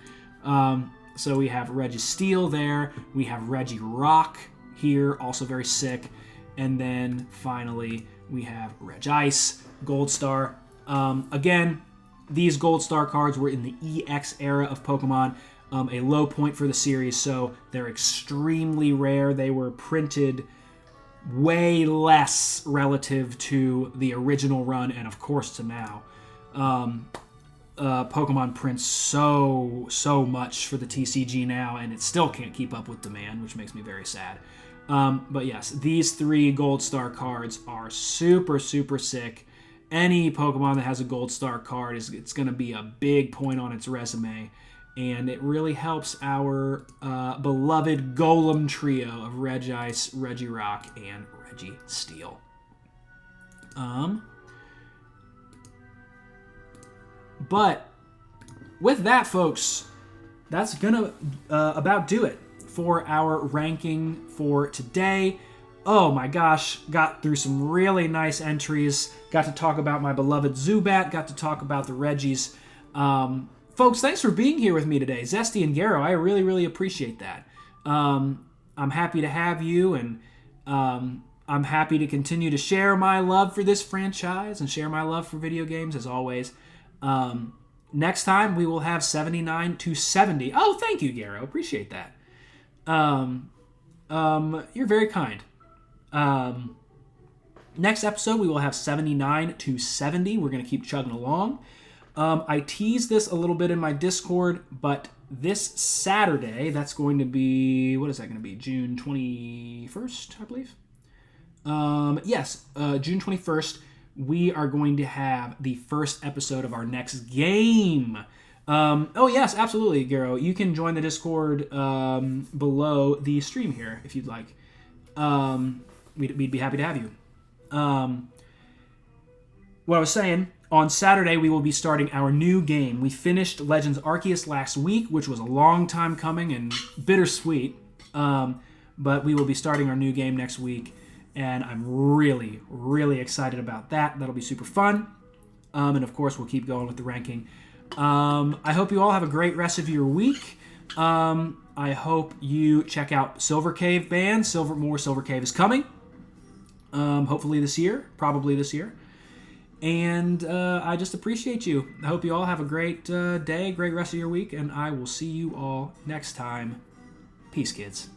So we have Registeel there. We have Regirock here, also very sick. And then finally, we have Regice, Gold Star. Again, these Gold Star cards were in the EX era of Pokemon. A low point for the series, so they're extremely rare. They were printed way less relative to the original run, and of course to now. Pokemon prints so much for the TCG now, and it still can't keep up with demand, which makes me very sad. But yes, these three Gold Star cards are super sick. Any Pokemon that has a Gold Star card it's going to be a big point on its resume. And it really helps our beloved Golem trio of Regice, Regirock, and Registeel. But with that, folks, that's gonna about do it for our ranking for today. Oh my gosh, got through some really nice entries. Got to talk about my beloved Zubat. Got to talk about the Reggies. Folks, thanks for being here with me today. Zesty and Garrow, I really appreciate that. I'm happy to have you, and I'm happy to continue to share my love for this franchise and share my love for video games, as always. Next time, we will have 79 to 70. Oh, thank you, Garrow. Appreciate that. You're very kind. Next episode, we will have 79 to 70. We're going to keep chugging along. I teased this a little bit in my Discord, but this Saturday, that's going to be, what is that going to be? June 21st, I believe? Yes, June 21st, we are going to have the first episode of our next game. Oh, yes, absolutely, Garrow. You can join the Discord below the stream here if you'd like. We'd be happy to have you. What I was saying, on Saturday, we will be starting our new game. We finished Legends Arceus last week, which was a long time coming and bittersweet. But we will be starting our new game next week, and I'm really excited about that. That'll be super fun. And of course, we'll keep going with the ranking. I hope you all have a great rest of your week. I hope you check out Silver Cave Band. More Silver Cave is coming. Hopefully this year. Probably this year. And I just appreciate you. I hope you all have a great day, great rest of your week, and I will see you all next time. Peace, kids.